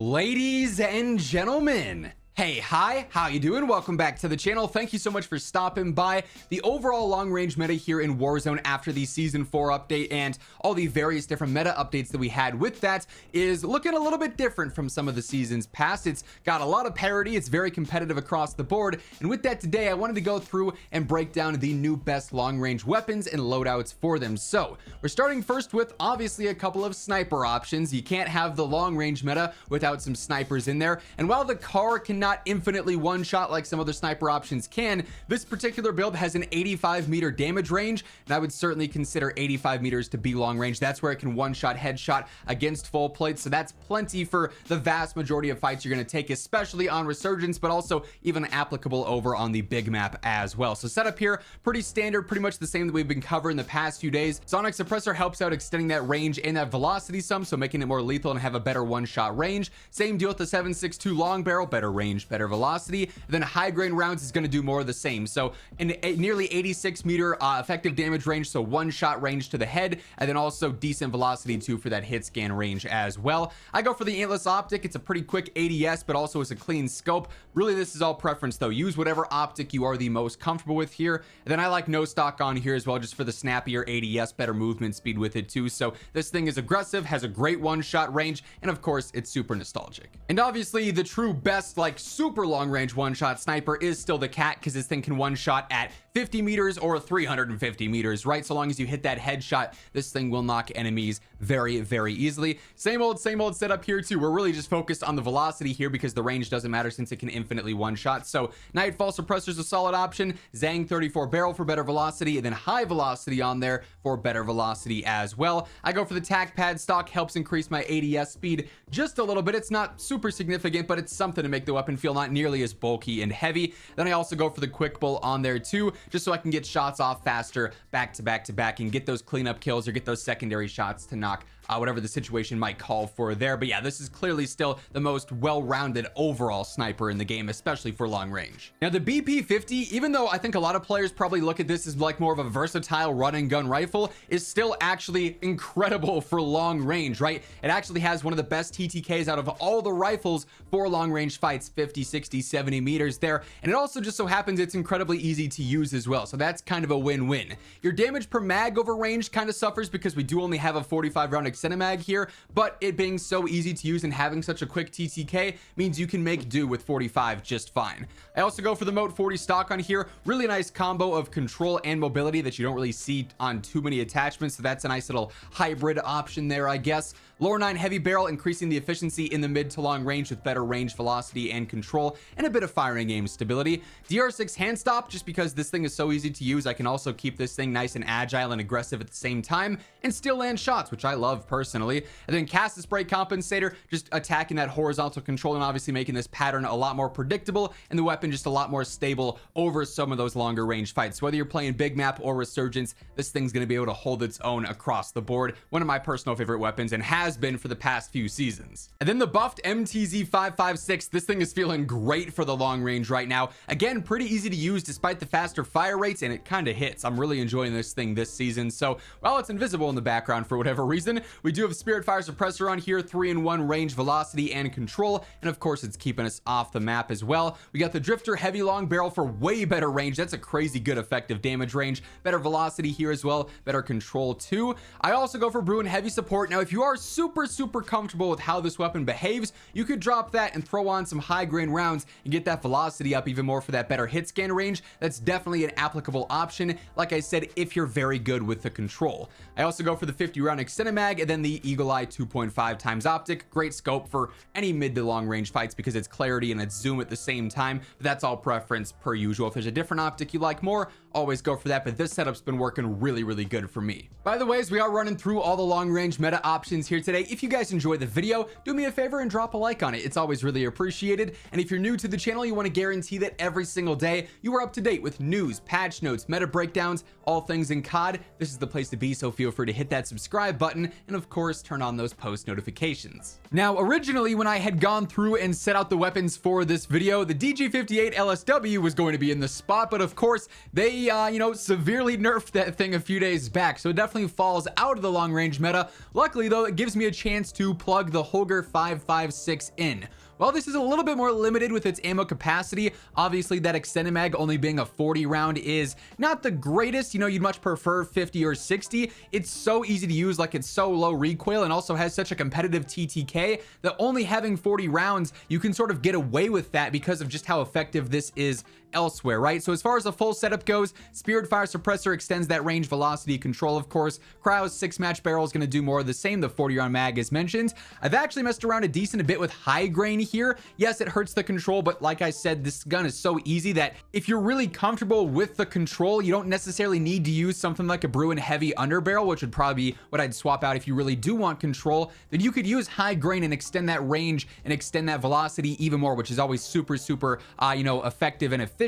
Ladies and gentlemen, hi, how you doing? Welcome back to the channel. Thank you so much for stopping by. The overall long-range meta here in Warzone after the Season 4 update and all the various different meta updates that we had with that is looking a little bit different from some of the seasons past. It's got a lot of parity. It's very competitive across the board. And with that today, I wanted to go through and break down the new best long-range weapons and loadouts for them. So we're starting first with obviously a couple of sniper options. You can't have the long-range meta without some snipers in there. And while the car cannot infinitely one-shot like some other sniper options can, this particular build has an 85-meter damage range, and I would certainly consider 85 meters to be long range. That's where it can one-shot headshot against full plates, so that's plenty for the vast majority of fights you're going to take, especially on Resurgence, but also even applicable over on the big map as well. So setup here, pretty standard, pretty much the same that we've been covering the past few days. Sonic Suppressor helps out extending that range and that velocity some, so making it more lethal and have a better one-shot range. Same deal with the 7.62 long barrel, better range, better velocity. Then high grain rounds is going to do more of the same, so in a nearly 86-meter effective damage range, so one shot range to the head, and then also decent velocity too for that hit scan range as well. I go for the Antless optic. It's a pretty quick ADS, but also it's a clean scope. Really, this is all preference though. Use whatever optic you are the most comfortable with here. And then I like no stock on here as well, just for the snappier ADS, better movement speed with it too. So this thing is aggressive, has a great one-shot range, and of course it's super nostalgic. And obviously the true best, like super long range one-shot sniper is still the KATT, because this thing can one-shot at 50 meters or 350 meters, right? So long as you hit that headshot, this thing will knock enemies very easily. Same old setup here too. We're really just focused on the velocity here because the range doesn't matter since it can infinitely one-shot. So Nightfall Suppressor is a solid option. Zang 34 barrel for better velocity, and then high velocity on there for better velocity as well. I go for the tac pad stock. Helps increase my ADS speed just a little bit. It's not super significant, but it's something to make the weapon feel not nearly as bulky and heavy. Then I also go for the quick pull on there too, just so I can get shots off faster back to back and get those cleanup kills or get those secondary shots to knock whatever the situation might call for there. But yeah, this is clearly still the most well-rounded overall sniper in the game, especially for long range. Now the BP-50, even though I think a lot of players probably look at this as like more of a versatile run and gun rifle, is still actually incredible for long range, right? It actually has one of the best TTKs out of all the rifles for long range fights, 50, 60, 70 meters there. And it also just so happens it's incredibly easy to use as well. So that's kind of a win-win. Your damage per mag over range kind of suffers because we do only have a 45 round Cinemag here, but it being so easy to use and having such a quick TTK means you can make do with 45 just fine. I also go for the Moat 40 stock on here. Really nice combo of control and mobility that you don't really see on too many attachments, so that's a nice little hybrid option there, I guess. Lower 9 heavy barrel, increasing the efficiency in the mid to long range with better range, velocity, and control, and a bit of firing aim stability. DR6 hand stop, just because this thing is so easy to use, I can also keep this thing nice and agile and aggressive at the same time and still land shots, which I love personally. And then cast the spray compensator, just attacking that horizontal control and obviously making this pattern a lot more predictable and the weapon just a lot more stable over some of those longer range fights. So whether you're playing big map or Resurgence, this thing's going to be able to hold its own across the board. One of my personal favorite weapons, and has been for the past few seasons. And then the buffed MTZ-556, this thing is feeling great for the long range right now. Again, pretty easy to use despite the faster fire rates, and it kind of hits. I'm really enjoying this thing this season. So while it's invisible in the background for whatever reason, we do have Spirit Fire Suppressor on here, 3-in-1 range, velocity, and control, and of course it's keeping us off the map as well. We got the Drifter heavy long barrel for way better range. That's a crazy good effective damage range, better velocity here as well, better control too. I also go for Bruin heavy support. Now if you are super comfortable with how this weapon behaves, you could drop that and throw on some high grain rounds and get that velocity up even more for that better hit scan range. That's definitely an applicable option, like I said, if you're very good with the control. I also go for the 50 round Cinemag and then the Eagle Eye 2.5 times optic. Great scope for any mid to long range fights because it's clarity and it's zoom at the same time, but that's all preference per usual. If there's a different optic you like more, always go for that, but this setup's been working really good for me. By the way, as we are running through all the long range meta options here today, if you guys enjoyed the video, do me a favor and drop a like on it. It's always really appreciated. And if you're new to the channel, you want to guarantee that every single day you are up to date with news, patch notes, meta breakdowns, all things in COD, this is the place to be. So feel free to hit that subscribe button and of course turn on those post notifications. Now, originally when I had gone through and set out the weapons for this video, the DG58 LSW was going to be in the spot, but of course they you know, severely nerfed that thing a few days back, so it definitely falls out of the long range meta. Luckily though, it gives me a chance to plug the Holger 5.56 in. While this is a little bit more limited with its ammo capacity, obviously that extended mag only being a 40 round is not the greatest. You know, you'd much prefer 50 or 60. It's so easy to use, like it's so low recoil and also has such a competitive TTK that only having 40 rounds, you can sort of get away with that because of just how effective this is elsewhere, right? So as far as the full setup goes, Spirit Fire Suppressor extends that range velocity control, of course. Cryo's 6-match barrel is going to do more of the same, the 40 round mag as mentioned. I've actually messed around a decent bit with high grain here. Yes, it hurts the control, but like I said, this gun is so easy that if you're really comfortable with the control, you don't necessarily need to use something like a Bruin heavy underbarrel, which would probably be what I'd swap out if you really do want control. Then you could use high grain and extend that range and extend that velocity even more, which is always super you know, effective and efficient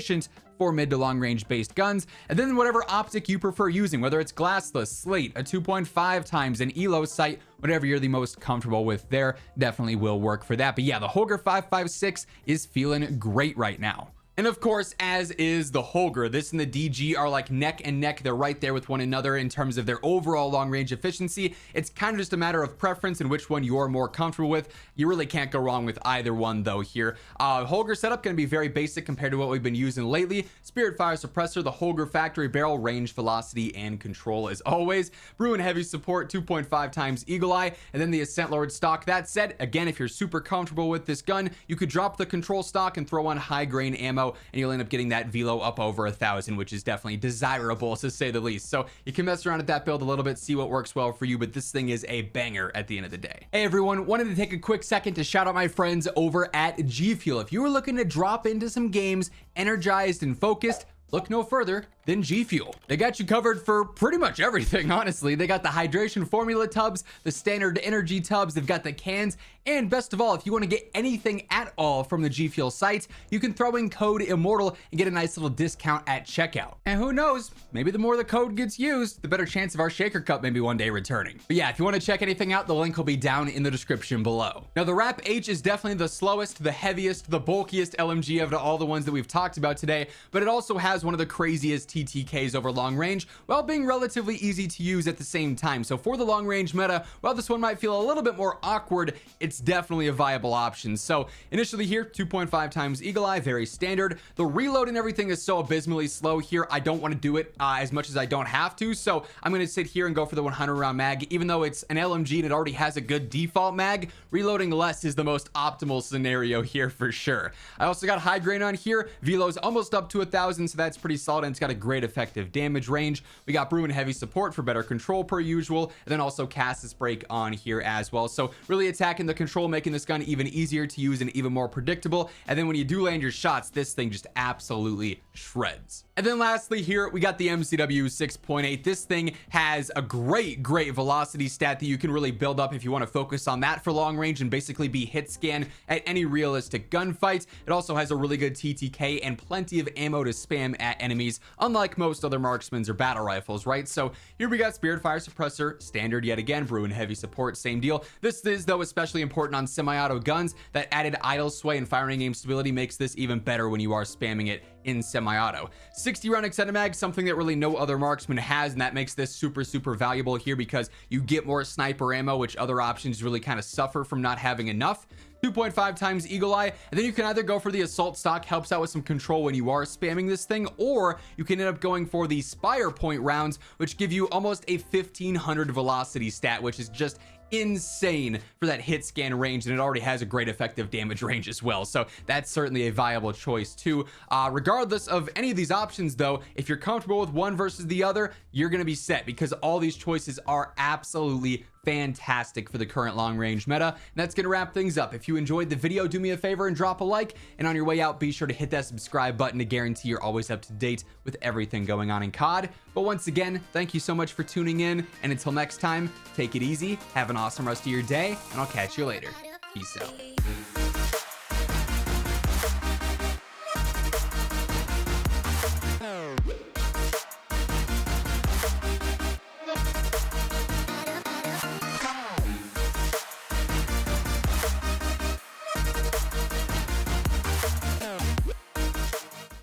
for mid to long range based guns. And then whatever optic you prefer using, whether it's glassless, slate, a 2.5 times, an elo sight, whatever you're the most comfortable with there, definitely will work for that. But yeah, the Holger 5.56 is feeling great right now. And of course, as is the Holger, this and the DG are like neck and neck. They're right there with one another in terms of their overall long range efficiency. It's kind of just a matter of preference and which one you're more comfortable with. You really can't go wrong with either one though here. Holger setup going to be very basic compared to what we've been using lately. Spirit Fire Suppressor, the Holger factory barrel, range, velocity, and control as always. Bruin heavy support, 2.5 times Eagle Eye, and then the Ascent Lord stock. That said, again, if you're super comfortable with this gun, you could drop the control stock and throw on high grain ammo, and you'll end up getting that velo up over 1,000, which is definitely desirable to say the least. So you can mess around at that build a little bit, see what works well for you, but this thing is a banger at the end of the day. Hey everyone, wanted to take a quick second to shout out my friends over at G Fuel. If you were looking to drop into some games energized and focused, look no further than G Fuel. They got you covered for pretty much everything, honestly. They got the hydration formula tubs, the standard energy tubs, they've got the cans, and best of all, if you want to get anything at all from the G Fuel site, you can throw in code IMMORTAL and get a nice little discount at checkout. And who knows, maybe the more the code gets used, the better chance of our Shaker Cup maybe one day returning. But yeah, if you want to check anything out, the link will be down in the description below. Now the RAPP H is definitely the slowest, the heaviest, the bulkiest LMG of all the ones that we've talked about today, but it also has one of the craziest TTKs over long range, while being relatively easy to use at the same time. So for the long range meta, while this one might feel a little bit more awkward, it's definitely a viable option. So initially here, 2.5 times Eagle Eye, very standard. The reload and everything is so abysmally slow here, I don't want to do it as much as I don't have to. So I'm going to sit here and go for the 100 round mag. Even though it's an LMG and it already has a good default mag, reloading less is the most optimal scenario here for sure. I also got high grain on here. Velo's almost up to 1,000, so that's pretty solid, and it's got a great effective damage range. We got Bruin heavy support for better control per usual, and then also Cassis break on here as well. So really attacking the control, making this gun even easier to use and even more predictable. And then when you do land your shots, this thing just absolutely shreds. And then lastly here, we got the MCW 6.8. This thing has a great velocity stat that you can really build up if you want to focus on that for long range and basically be hit scan at any realistic gunfight. It also has a really good TTK and plenty of ammo to spam at enemies, unlike most other marksmans or battle rifles, right? So here we got Spirit Fire Suppressor, standard yet again. Bruin heavy support, same deal. This is though especially important on semi-auto guns. That added idle sway and firing aim stability makes this even better when you are spamming it in semi-auto. 60 round extended mag, something that really no other marksman has, and that makes this super valuable here because you get more sniper ammo, which other options really kind of suffer from not having enough. 2.5 times Eagle Eye, and then you can either go for the assault stock, helps out with some control when you are spamming this thing, or you can end up going for the Spire Point rounds, which give you almost a 1,500 velocity stat, which is just insane for that hit scan range, and it already has a great effective damage range as well. So that's certainly a viable choice too. Regardless of any of these options though, if you're comfortable with one versus the other, you're going to be set because all these choices are absolutely fantastic for the current long range meta. And that's going to wrap things up. If you enjoyed the video, do me a favor and drop a like, and on your way out, be sure to hit that subscribe button to guarantee you're always up to date with everything going on in COD. But once again, thank you so much for tuning in, and until next time, take it easy, have an awesome rest of your day, and I'll catch you later. Peace out.